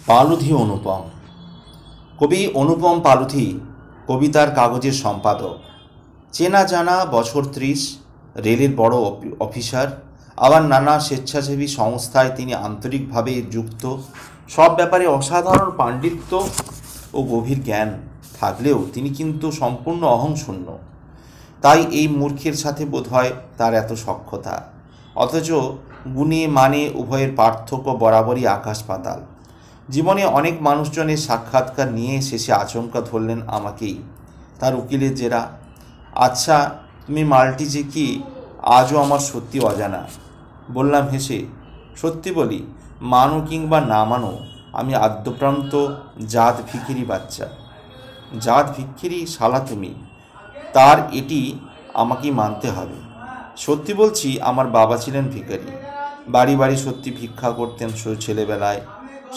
পালুথি অনুপম। কবি অনুপম পালুথি কবিতার কাগজের সম্পাদক। চেনা জানা বছর 30, রেলের বড় অফিসার, আবার নানা স্বেচ্ছাসেবী সংস্থায় তিনি আন্তরিকভাবে যুক্ত। সব ব্যাপারে অসাধারণ পাণ্ডিত্য ও গভীর জ্ঞান থাকলেও তিনি কিন্তু সম্পূর্ণ অহংশূন্য। তাই এই মূর্খের সাথে বোধহয় তার এত সখ্যতা। অথচ গুণে মানে উভয়ের পার্থক্য বরাবরই আকাশ পাতাল। জীবনে অনেক মানুষজনের সাক্ষাৎকার নিয়ে শেষে আচমকা ধরলেন আমাকেই, তার উকিলের জেরা। আচ্ছা, তুমি মালটি যে কি আজও আমার সত্যি অজানা। বললাম হেসে, সত্যি বলি, মানো কিংবা না মানো, আমি আদ্যপ্রান্ত জাত ভিখিরি বাচ্চা। জাত ভিখিরি শালা তুমি, তার এটি আমাকেই মানতে হবে। সত্যি বলছি, আমার বাবা ছিলেন ভিখারি। বাড়ি বাড়ি সত্যি ভিক্ষা করতেন ছেলেবেলায়।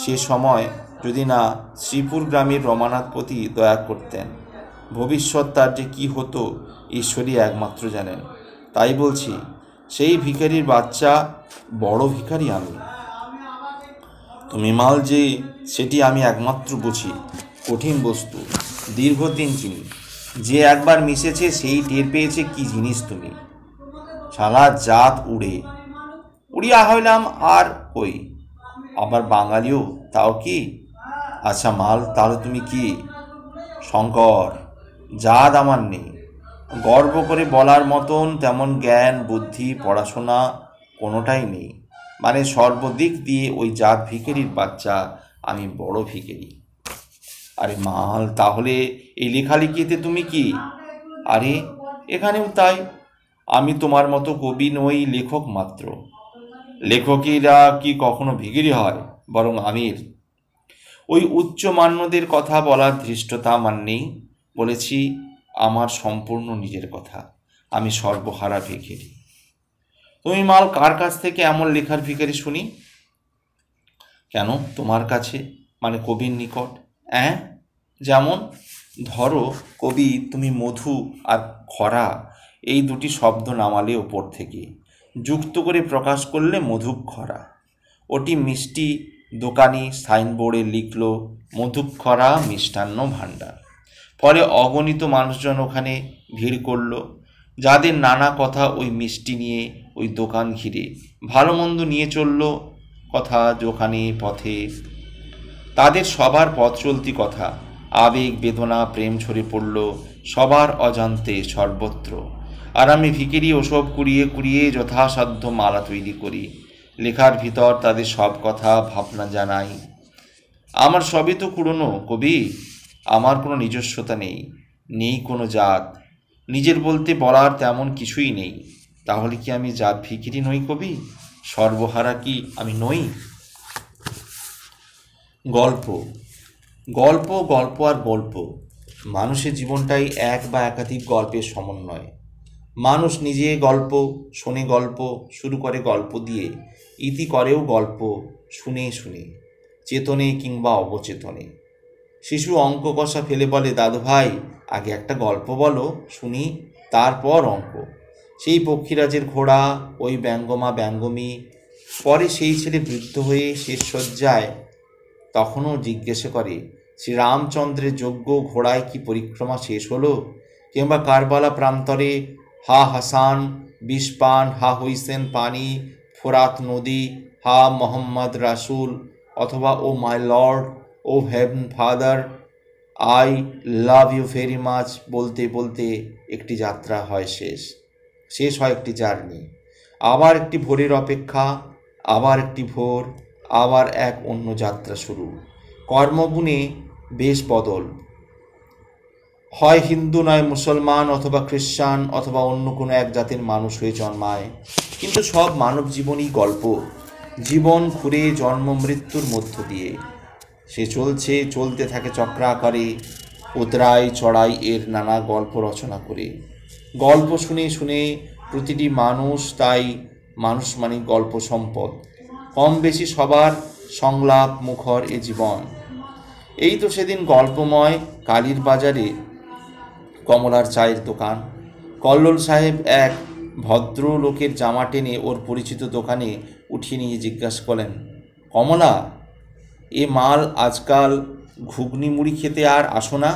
সে সময় যদি না শ্রীপুর গ্রামের রমানাথপতি দয়া করতেন, ভবিষ্যৎ তার যে কী হতো ঈশ্বরই একমাত্র জানেন। তাই বলছি, সেই ভিখারির বাচ্চা বড় ভিখারি আমি। তুমি মাল যে, সেটি আমি একমাত্র বুঝি। কঠিন বস্তু, দীর্ঘদিন চিনি। যে একবার মিশেছে সেই টের পেয়েছে কি জিনিস তুমি। শালা জাত উড়িয়া হইলাম আর কই, আবার বাঙালিও, তাও কি? আচ্ছা মাল, তাহলে তুমি কি? শঙ্কর। জাত আমার নেই, গর্ব করে বলার মতন তেমন জ্ঞান বুদ্ধি পড়াশোনা কোনোটাই নেই। মানে সর্বদিক দিয়ে ওই জাত ভিখারির বাচ্চা আমি বড় ভিখারি। আরে মাল, তাহলে এই লেখালেখিতে তুমি কি? আরে এখানেও তাই। আমি তোমার মতো কবি নই, লেখক মাত্র। লেখকেরা কি কখনো ভিখারি হয়? বরং আমির। ওই উচ্চমান্যদের কথা বলার ধৃষ্টতা আমার নেই। বলেছি আমার সম্পূর্ণ নিজের কথা। আমি সর্বহারা ভিখারি। তুমি মাল কার কাছ থেকে এমন লেখার ভিখারি শুনি? কেন তোমার কাছে, মানে কবির নিকট? যেমন ধরো, কবি তুমি মধু আর খরা এই দুটি শব্দ নামালে ওপর থেকে, যুক্ত করে প্রকাশ করলে মধুক্ষরা। ওটি মিষ্টি দোকানি সাইনবোর্ডে লিখল মধুক্ষরা মিষ্টান্ন ভাণ্ডার। ফলে অগণিত মানুষজন ওখানে ভিড় করল, যাদের নানা কথা ওই মিষ্টি নিয়ে, ওই দোকান ঘিরে ভালো মন্দ নিয়ে চলল কথা দোকানে পথে। তাদের সবার পথ চলতি কথা, আবেগ বেদনা প্রেম ছড়ে পড়ল সবার অজান্তে সর্বত্র। আর আমি ভিখারি ওসব কুড়িয়ে কুড়িয়ে যথাসাধ্য মালা তৈরি করি, লেখার ভিতর তাদের সব কথা ভাবনা জানাই। আমার সবই তো কুড়োনো কবি। আমার কোনো নিজস্বতা নেই, নেই কোনো জাত। নিজের বলতে বলার তেমন কিছুই নেই। তাহলে কি আমি জাত ভিখারি নই কবি? সর্বহারা কি আমি নই? গল্প গল্প গল্প আর গল্প। মানুষের জীবনটাই এক বা একাধিক গল্পের সমন্বয়। মানুষ নিজে গল্প শোনে, গল্প শুরু করে গল্প দিয়ে, ইতি করেও গল্প শুনে শুনে, চেতনে কিংবা অবচেতনে। শিশু অঙ্ক কষা ফেলে বলে, দাদু ভাই আগে একটা গল্প বলো শুনি, তারপর অঙ্ক। সেই পক্ষীরাজের ঘোড়া, ওই ব্যঙ্গমা ব্যঙ্গমী। পরে সেই ছেলে বৃদ্ধ হয়ে শেষ শয্যায় তখনও জিজ্ঞাসা করে, শ্রীরামচন্দ্রের যজ্ঞ ঘোড়ায় কি পরিক্রমা শেষ হলো? কিংবা কারবালা প্রান্তরে হা হাসান বিষপান, হা হইসেন পানি, ফোরাত নদী, হা মোহাম্মদ রাসুল, অথবা oh my lord, oh heaven father, I love you very much বলতে বলতে একটি যাত্রা হয় শেষ হয় একটি জার্নি। আবার একটি ভোরের অপেক্ষা, আবার একটি ভোর, আবার এক অন্য যাত্রা শুরু। কর্মগুণে বেশ বদল হয়, হিন্দু নয় মুসলমান, অথবা খ্রিস্টান, অথবা অন্য কোনো এক জাতির মানুষ হয়ে জন্মায়। কিন্তু সব মানব জীবনই গল্প। জীবন ঘুরে জন্ম মৃত্যুর মধ্য দিয়ে। সে চলতে থাকে চক্রাকারে, উতরাই চড়াই এর নানা গল্প রচনা করে। গল্প শুনে শুনে প্রতিটি মানুষ, তাই মানুষ মানে গল্প সম্পদ। কম বেশি সবার সংলাপ মুখর এ জীবন। এই তো সেদিন গল্পময় কালীর বাজারে কমলার চায়ের দোকান। কল্লোল সাহেব এক ভদ্রলোকের জামা টেনে ওর পরিচিত দোকানে উঠিয়ে নিয়ে জিজ্ঞাসা করলেন, কমলা এ মাল আজকাল ঘুগনি মুড়ি খেতে আর আসো না?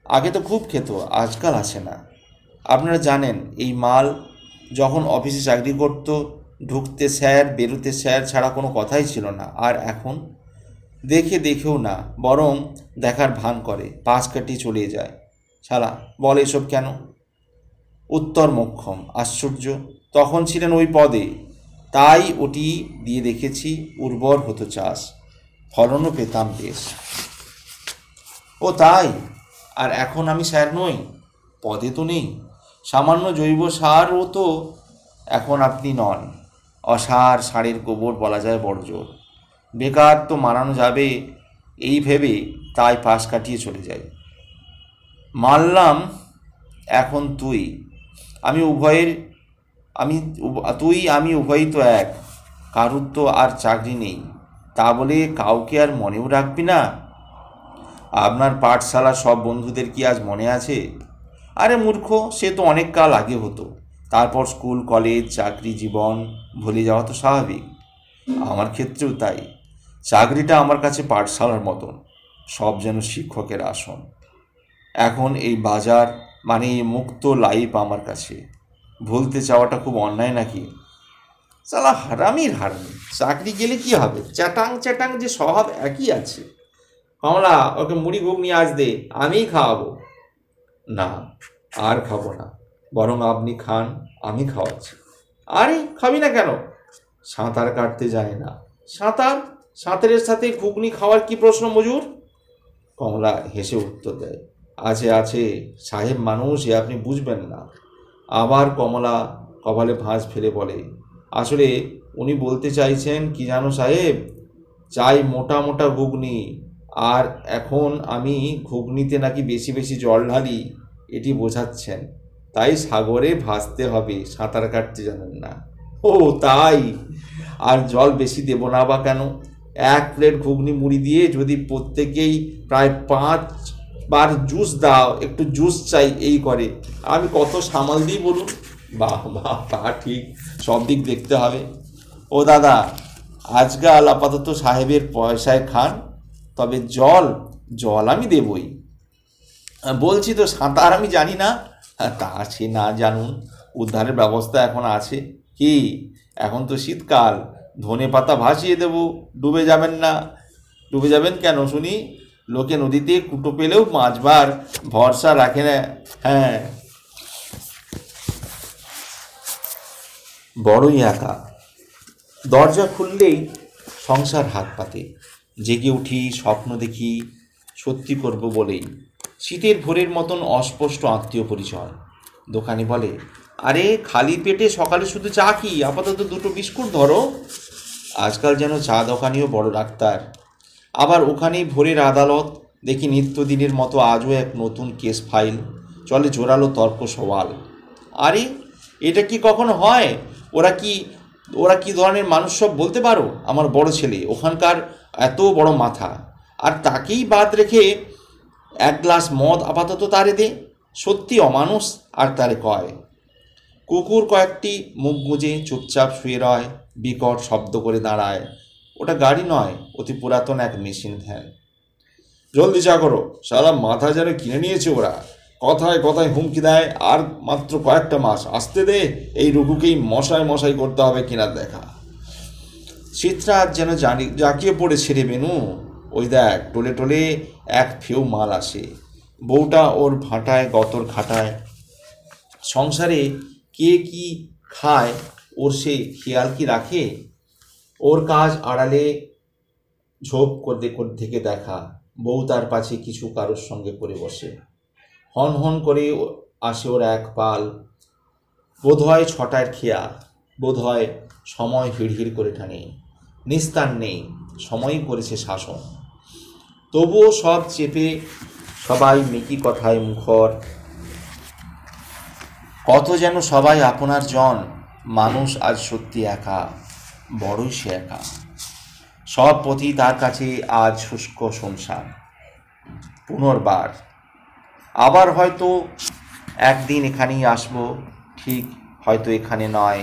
আগে তো খুব খেত, আজকাল আসে না। আপনারা জানেন এই মাল যখন অফিসে চাকরি করতো ঢুকতে স্যার বেরোতে স্যার ছাড়া কোনো কথাই ছিল না। আর এখন দেখেও না, বরং দেখার ভান করে, পাশ কাটিয়ে চলে যায়। শালা বলে এসব কেন? উত্তর মোক্ষম। আশ্চর্য, তখন ছিলেন ওই পদে, তাই ওটি দিয়ে দেখেছি, উর্বর হতো চাষ, ফলনও পেতাম বেশ। ও তাই? আর এখন আমি স্যার নই, পদে তো নেই, সামান্য জৈব সারও তো এখন আপনি নন। অসার সারের গোবর বলা যায় বড় জোর। বেকার তো মানানো যাবে এই ভেবে তাই পাশ কাটিয়ে চলে যাই। মানলাম এখন তুই আমি উভয়ের আমি তুই আমি উভয়ই তো এক, কারুর তো আর চাকরি নেই, তা বলে কাউকে আর মনেও রাখবি না? আপনার পাঠশালার সব বন্ধুদের কি আজ মনে আছে? আরে মূর্খ, সে তো অনেক কাল আগে হতো। তারপর স্কুল কলেজ চাকরি জীবন ভুলে যাওয়া তো স্বাভাবিক। আমার ক্ষেত্রেও তাই। চাকরিটা আমার কাছে পাঠশালার মতন, সব যেন শিক্ষকের আসন। এখন এই বাজার মানে এই মুক্ত লাইফ আমার কাছে। ভুলতে চাওয়াটা খুব অন্যায় নাকি? সালা হারামির হারামি, চাকরি গেলে কি হবে? চ্যাটাং চ্যাটাং যে স্বভাব একই আছে। কমলা, ওকে মুড়ি ঘুগনি আজ দে, আমিই খাওয়াবো। না, আর খাবো না, বরং আপনি খান, আমি খাওয়াচ্ছি। আরে খাবি না কেন? সাঁতার কাটতে যায় না। সাঁতারের সাথে ঘুগনি খাওয়ার কি প্রশ্ন মজুর? কমলা হেসে উত্তর দেয়, আছে আছে, সাহেব মানুষ, এ আপনি বুঝবেন না। আবার কমলা কপালে ভাঁজ ফেলে বলে, আসলে উনি বলতে চাইছেন কি জানো সাহেব, চাই মোটা মোটা ঘুগনি। আর এখন আমি ঘুগনিতে নাকি বেশি বেশি জল ঢালি, এটি বোঝাচ্ছেন। তাই সাগরে ভাসতে হবে, সাঁতার কাটতে জানেন না। ও তাই? আর জল বেশি দেব না বা কেন? এক প্লেট ঘুগনি মুড়ি দিয়ে যদি প্রত্যেকেই প্রায় 5 বার জুস দাও, একটু জুস চাই এই করে, আমি কত সামাল দিই বলুন? বাহ বাহ, তা ঠিক, সব দিক দেখতে হবে। ও দাদা, আজকাল আপাতত সাহেবের পয়সায় খান, তবে জল জল আমি দেবই। বলছি তো সাঁতার আমি জানি না। তা সে না জানুন, উদ্ধারের ব্যবস্থা এখন আছে। কি, এখন তো শীতকাল, ধনে পাতা ভাসিয়ে দেব, ডুবে যাবেন না? ডুবে যাবেন কেন শুনি? লোকে নদীতে কুটো পেলেও মাছবার ভরসা রাখে না। হ্যাঁ, বড়ই একা। দরজা খুললেই সংসার হাত পাতে। জেগে উঠি, স্বপ্ন দেখি, সত্যি করব বলেই। শীতের ভোরের মতন অস্পষ্ট আত্মীয় পরিচয়। দোকানি বলে, আরে খালি পেটে সকালে শুধু চা কি, আপাতত 2টো বিস্কুট ধরো। আজকাল যেন চা দোকানিও বড় ডাক্তার। আবার ওখানেই ভোরের আদালত, দেখি নিত্যদিনের মতো আজও এক নতুন কেস ফাইল, চলে জোরালো তর্ক সওয়াল। আরে এটা কি কখনো হয়? ওরা কি ওরা কি ধরনের মানুষ সব বলতে পারো? আমার বড় ছেলে ওখানকার, এত বড় মাথা, আর তাকেই বাদ রেখে 1 গ্লাস মদ আপাতত তারে দে। সত্যি অমানুষ। আর তারে কয়। কুকুর কয়েকটি মুখ গুঁজে চুপচাপ শুয়ে রয়, বিকট শব্দ করে দাঁড়ায়। ওটা গাড়ি নয়, অতি পুরাতন এক মেশিন ভ্যান। জলদি চা করো, সারা মাথা যেন কিনে নিয়েছে ওরা। কথায় কথায় হুমকি দেয়, আর মাত্র কয়েকটা মাস আসতে দে, এই রঘুকেই মশাই মশাই করতে হবে কিনা দেখা। শীতরাত যেন জাঁকিয়ে পড়েছে রে বেনু। ওই দেখ, টোলে টোলে এক ফেউ মাল আসে, বউটা ওর ভাঁটায় গতর খাটায়। সংসারে কে কি খায় ওর সে খেয়াল কি রাখে? ওর কাজ আড়ালে ঝোপ থেকে দেখা, বউ তার পাছে কিছু কারোর সঙ্গে করে বসে। হন হন করে আসে ওর এক পাল, বোধ হয় 6টার খেয়া, বোধ হয় সময় হিড়হিড় করে টানে। নিস্তার নেই, সময়ই করেছে শাসন। তবুও সব চেপে সবাই মেকি কথায় মুখর। কত যেন সবাই আপনার জন, মানুষ আজ সত্যি একা, বড়ই সে একা। সব পথই তার কাছে আজ শুষ্ক শুনশান। পুনর্বার আবার হয়তো একদিন এখানেই আসবো, ঠিক হয়তো এখানে নয়,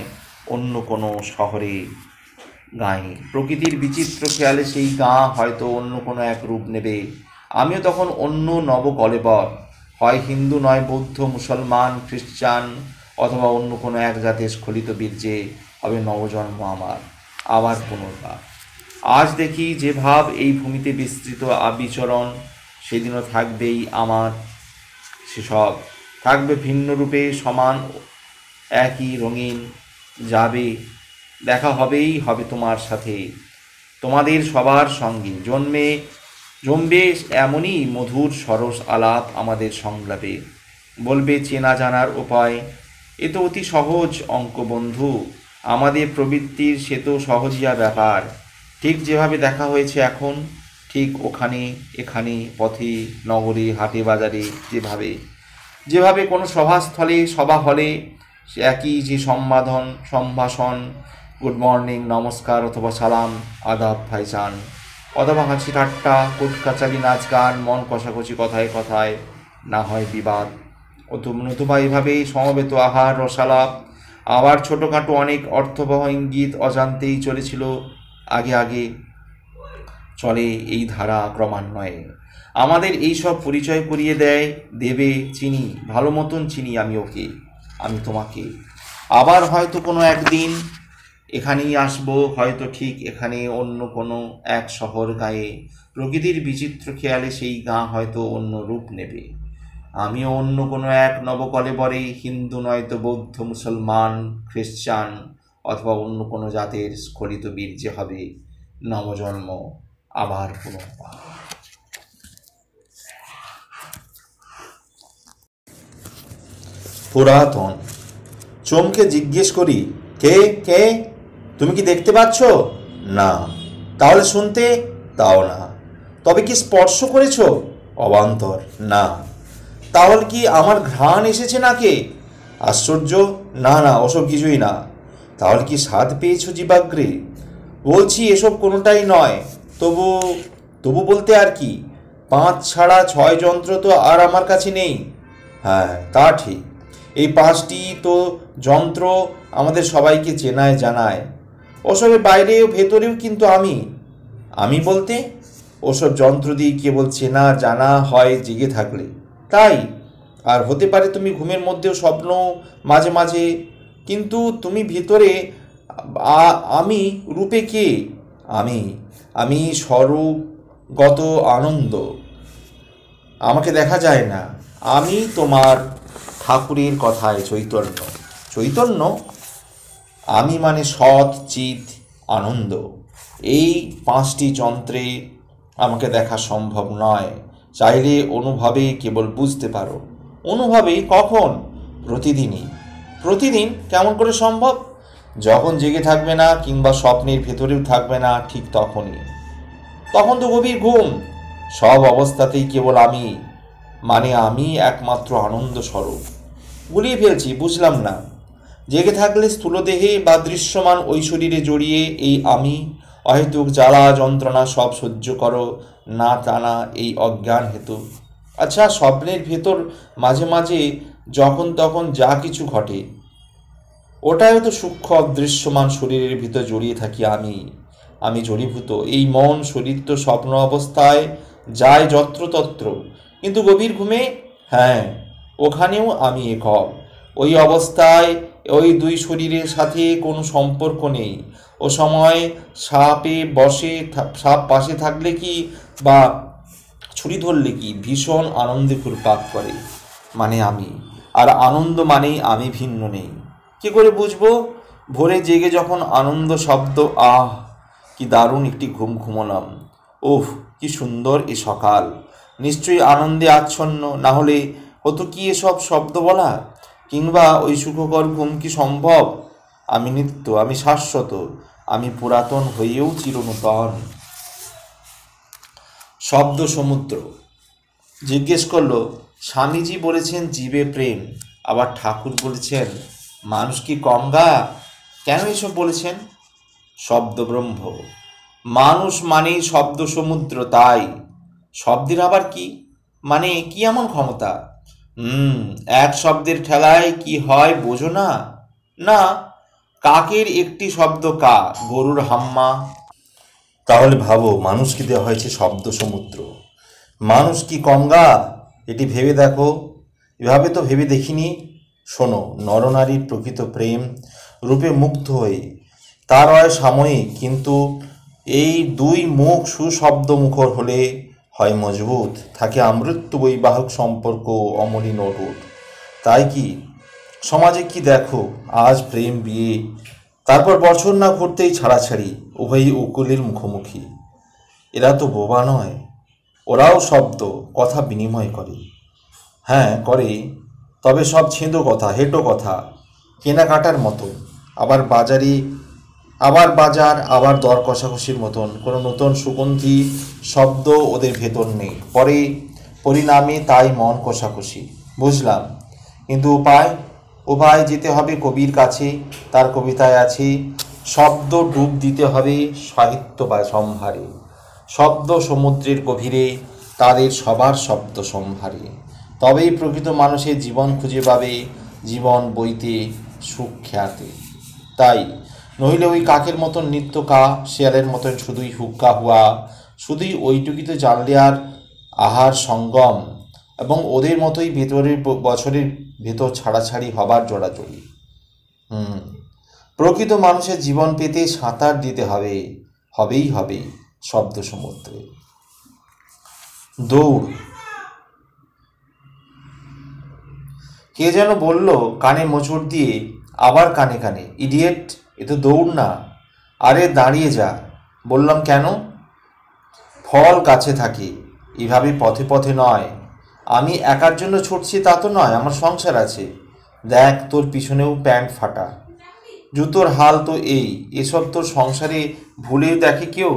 অন্য কোনো শহরে, গাঁয়ে। প্রকৃতির বিচিত্র খেয়ালে সেই গাঁ হয়তো অন্য কোনো এক রূপ নেবে। আমিও তখন অন্য নবকলেবর, হয় হিন্দু নয় বৌদ্ধ, মুসলমান, খ্রিস্টান অথবা অন্য কোনো এক জাতের স্খলিত বীর্যে হবে নবজন্ম আমার, আবার পুনর্বার। আজ দেখি যে ভাব এই ভূমিতে বিস্তৃত বিচরণ, সেদিনও থাকবেই আমার সেসব, থাকবে ভিন্ন রূপে সমান একই রঙিন, যাবে দেখা হবেই হবে তোমার সাথে, তোমাদের সবার সঙ্গে জমবে এমনই মধুর সরস আলাপ আমাদের সংলাপে। বলবে চেনা জানার উপায়, এ তো অতি সহজ অঙ্ক বন্ধু, আমাদের প্রবৃত্তির সে তো সহজিয়া ব্যাপার। ঠিক যেভাবে দেখা হয়েছে এখন, ঠিক ওখানে এখানে পথে নগরে হাটে বাজারে যেভাবে কোনো সভাস্থলে সভা হলে সে একই যে সম্ভাষণ, গুড মর্নিং, নমস্কার অথবা সালাম, আদাব ভাইজান, অথবা হাসি ঠাট্টা, কোটকাচালি, নাচ গান, মন কষাকষি, কথায় কথায় না হয় বিবাদ, নতুবা এভাবেই সমবেত আহার রসালাপ, আবার ছোটোখাটো অনেক অর্থবহ ইঙ্গিত অজান্তেই চলেছিল। আগে চলে এই ধারা ক্রমান্বয়ে। আমাদের এই সব পরিচয় করিয়ে দেবে চিনি, ভালো মতন চিনি আমি ওকে, আমি তোমাকে। আবার হয়তো কোনো একদিন এখানেই আসবো, হয়তো ঠিক এখানে অন্য কোনো এক শহর গায়ে। প্রকৃতির বিচিত্র খেয়ালে সেই গাঁ হয়তো অন্য রূপ নেবে। আমিও অন্য কোনো এক নবকলেবরে, হিন্দু নয়তো বৌদ্ধ, মুসলমান, খ্রিস্টান অথবা অন্য কোনো জাতের স্খলিত বীর্যে হবে নবজন্ম, আবার পুনর্বার। পুরাতন। চমকে জিজ্ঞেস করি, কে কে? তুমি কি দেখতে পাচ্ছ? না। তাহলে শুনতে? তাও না। তবে কি স্পর্শ করেছ? অবান্তর, না। তাহলে কি আমার ঘ্রাণ এসেছে নাকে? আশ্চর্য, না না, ওসব কিছুই না। তাহলে কি স্বাদ পেয়েছ জিবাগ্রে? বলছি এসব কোনোটাই নয়। তবু বলতে আর কি, 5 ছাড়া 6 যন্ত্র তো আর আমার কাছে নেই। হ্যাঁ, তা ঠিক। এই 5টি তো যন্ত্র আমাদের সবাইকে চেনায় জানায়। ওসবের বাইরেও ভেতরেও কিন্তু আমি বলতে ওসব যন্ত্র দিয়ে কেবল চেনা জানা হয় জেগে থাকলে, তাই। আর হতে পারে তুমি ঘুমের মধ্যেও স্বপ্ন মাঝে মাঝে, কিন্তু তুমি ভিতরে আমি রূপে কে? আমি স্বরূপগত আনন্দ, আমাকে দেখা যায় না। আমি তোমার ঠাকুরের কথায় চৈতন্য, আমি মানে সৎ চিৎ আনন্দ। এই 5টি যন্ত্রে আমাকে দেখা সম্ভব নয়। চাইলে অনুভবে কেবল বুঝতে পারো। অনুভবে কখন? প্রতিদিন কেমন করে সম্ভব? যখন জেগে থাকবে না, কিংবা স্বপ্নের ভেতরেও থাকবে না, ঠিক তখন তো গভীর ঘুম। সব অবস্থাতেই কেবল আমি একমাত্র আনন্দ স্বরূপ। গুলিয়ে ফেলছি, বুঝলাম না। জেগে থাকলে স্থূলদেহে বা দৃশ্যমান ওই শরীরে জড়িয়ে এই আমি অহেতুক জ্বালা যন্ত্রণা সব সহ্য করো না, তা না, এই অজ্ঞান হেতু। আচ্ছা, স্বপ্নের ভেতর মাঝে মাঝে যখন তখন যা কিছু ঘটে, ওটাও তো সূক্ষ্ম অদৃশ্যমান শরীরের ভিতর জড়িয়ে থাকি আমি জড়ীভূত। এই মন শরীর তো স্বপ্ন অবস্থায় যায় যত্রতত্র, কিন্তু গভীর ঘুমে, হ্যাঁ, ওখানেও আমি একক। ওই অবস্থায় ওই 2 শরীরের সাথে কোনো সম্পর্ক নেই। ও সময় সাপ পাশে থাকলে কি বা ছুরি ধরলে কি ভীষণ আনন্দে ঘুরপাক করে, মানে আমি। আর আনন্দ মানেই আমি ভিন্ন নেই। কি করে বুঝবো? ভোরে জেগে যখন আনন্দ শব্দ, আহ কি দারুণ একটি ঘুম ঘুমলাম, ওহ কি সুন্দর এ সকাল, নিশ্চয়ই আনন্দে আচ্ছন্ন, না হলে হতো কি এসব শব্দ বলা, কিংবা ওই সুখকর ঘুম কি সম্ভব? আমি নিত্য, আমি শাশ্বত, আমি পুরাতন হয়েও চিরনূতন। শব্দ সমুদ্র। জিজ্ঞেস করলো, স্বামীজি বলেছেন জীবে প্রেম, আবার ঠাকুর বলেছেন মানুষ কি গঙ্গা, কেন এসব বলেছেন? শব্দ ব্রহ্ম, মানুষ মানেই শব্দ সমুদ্র, তাই। শব্দের আবার কি মানে, কি এমন ক্ষমতা? এক শব্দের ঠেলায় কি হয় বোঝো না? না, কাকের একটি শব্দ কা, গরুর হাম্মা। তাহলে ভাবো, মানুষকে দেওয়া হয়েছে শব্দ সমুদ্র। মানুষ কি গঙ্গা? এটি ভেবে দেখো। এভাবে তো ভেবে দেখিনি। শোনো, নরনারীর প্রকৃত প্রেম রূপে মুগ্ধ হয়ে তার হয় সাময়িক, কিন্তু এই দুই মুখ সুশব্দ মুখর হলে হয় মজবুত, থাকে আমৃত্যু বৈবাহিক সম্পর্ক অমলিন অটুট। তাই কি সমাজে কি দেখো, আজ প্রেম বিয়ে, তারপর বছর না ঘুরতেই ছাড়াছাড়ি, উভয়ই উকিলের মুখোমুখি। এরা তো বোবা নয়, ওরাও শব্দ কথা বিনিময় করে। হ্যাঁ করে, তবে সব ছেঁদো কথা, হেঁটো কথা, কেনাকাটার মতো। আবার বাজার, আবার দর কষাকষির মতন কোনো নতুন সুগন্ধি শব্দ ওদের ভেতর নেই। পরিণামে তাই মন কষাকষি। বুঝলাম, কিন্তু উপায় যেতে হবে কবির কাছে। তার কবিতায় আছে, শব্দ ডুব দিতে হবে সাহিত্য বা সম্ভারে, শব্দ সমুদ্রের গভীরে, তাদের সবার শব্দ সম্ভারে। তবেই প্রকৃত মানুষের জীবন খুঁজে পাবে, জীবন বইতে সুখ্যাতে। তাই নইলে ওই কাকের মতন নিত্য কা, শেয়ালের মতন শুধুই হুক্কা হুয়া, শুধুই ওইটুকিতে জানলে আর আহার সঙ্গম, এবং ওদের মতোই বছরের ভেতর ছাড়াছাড়ি হবার জোড়াজড়ি। প্রকৃত মানুষের জীবন পেতে সাঁতার দিতে হবেই হবে শব্দ সমুদ্রে। দৌড়। কে যেন বলল কানে মোচড় দিয়ে, আবার কানে কানে, ইডিয়েট, এ তো দৌড় না। আরে দাঁড়িয়ে যা। বললাম কেন? ফল গাছে থাকে, এভাবে পথে পথে নয়। আমি একার জন্য ছুটছি তা তো নয়, আমার সংসার আছে। দেখ, তোর পিছনেও প্যান্ট ফাটা, জুতোর হাল তো এই। এসব তোর সংসারে ভুলেও দেখে কেউ?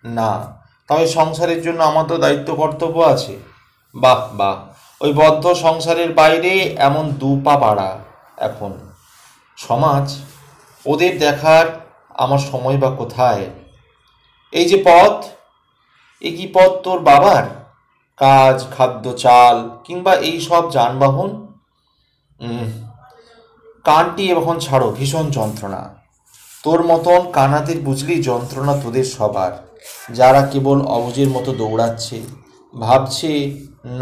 না, তবে সংসারের জন্য আমার তো দায়িত্ব কর্তব্য আছে। বাহ বাহ, ওই বদ্ধ সংসারের বাইরে এমন দু পা বাড়া। এখন সমাজ, ওদের দেখার আমার সময় বা কোথায়? এই যে পথ, এ কি পথ তোর বাবার? কাজ, খাদ্য, চাল, কিংবা এই সব যানবাহন? কানটি এখন ছাড়ো, ভীষণ যন্ত্রণা। তোর মতন কানাদের বুঝলি যন্ত্রণা তোদের সবার, যারা কেবল অবুঝের মতো দৌড়াচ্ছে, ভাবছে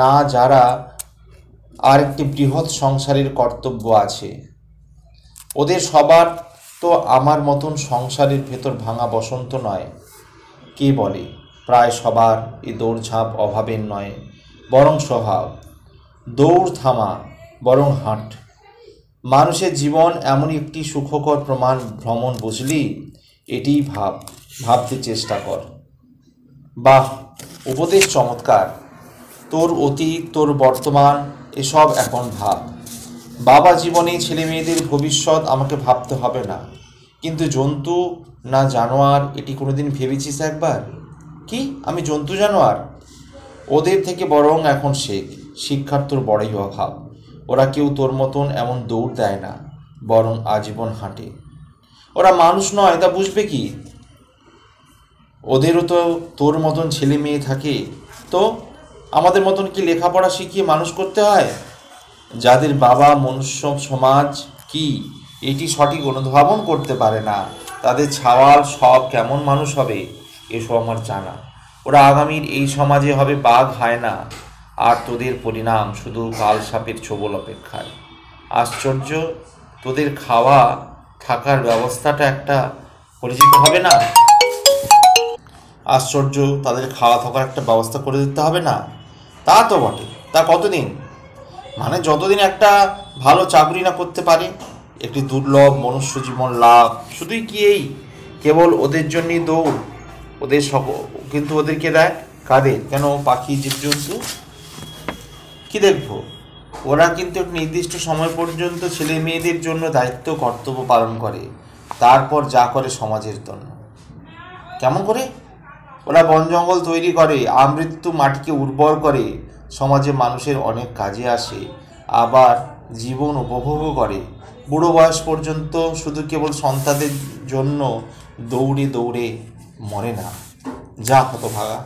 না যারা আর একটি বৃহৎ সংসারের কর্তব্য আছে। ওদের সবার তো আমার মতন সংসারের ভেতর ভাঙা বসন্ত নয়। কে বলে প্রায় সবার এই দৌড়ঝাঁপ অভাবের নয়, বরং স্বভাব। দৌড় থামা, বরং হাঁট। মানুষের জীবন এমনই একটি সুখকর ভ্রমণ, বুঝলি? এটিই ভাবতে চেষ্টা কর। বাহ, উপদেশ চমৎকার। তোর অতীত, তোর বর্তমান, এসব এখন ভাব। বাবা জীবনে ছেলে মেয়েদের ভবিষ্যৎ আমাকে ভাবতে হবে না, কিন্তু জন্তু না জানোয়ার, এটি কোনোদিন ভেবেছিস একবার? কি আমি জন্তু জানোয়ার? ওদের থেকে বরং এখন শিক্ষার তোর বড়ই অভাব। ওরা কেউ তোর মতন এমন দৌড় দেয় না, বরং আজীবন হাঁটে। ওরা মানুষ নয়, তা বুঝবে কি? ওদেরও তো তোর মতন ছেলে মেয়ে থাকে। তো আমাদের মতন কি লেখাপড়া শিখিয়ে মানুষ করতে হয়? যাদের বাবা মনুষ্য সমাজ কি এটি সঠিক অনুধাবন করতে পারে না, তাদের ছাওয়াল সব কেমন মানুষ হবে এসব আমার জানা। ওরা আগামীর এই সমাজে হবে বাঘ, হায়না, আর তোদের পরিণাম শুধু কাল সাপের ছোবল অপেক্ষায়। আশ্চর্য, তোদের খাওয়া থাকার ব্যবস্থাটা একটা পরিচিত হবে না? আশ্চর্য, তাদের খাওয়া থাকার একটা ব্যবস্থা করে দিতে হবে না? তা তো বটে। তা কতদিন? মানে যতদিন একটা ভালো চাকরি না করতে পারে। একটি দুর্লভ মনুষ্য জীবন লাভ শুধুই কি এই কেবল ওদের জন্যই দৌড়? কিন্তু ওদেরকে দেয় কাদের? কেন পাখি, জীবজন্তু কি দেখবো? ওরা কিন্তু এক নির্দিষ্ট সময় পর্যন্ত ছেলে মেয়েদের জন্য দায়িত্ব কর্তব্য পালন করে, তারপর যা করে সমাজের জন্য। কেমন করে? ওরা বন জঙ্গল তৈরি করে, আমৃত্যু মাটিকে উর্বর করে, সমাজে মানুষের অনেক কাজে আসে, আবার জীবন উপভোগও করে। বুড়ো বয়স পর্যন্ত শুধু কেবল সন্তানদের জন্য দৌড়ে দৌড়ে মরে না। যা হতভাগা।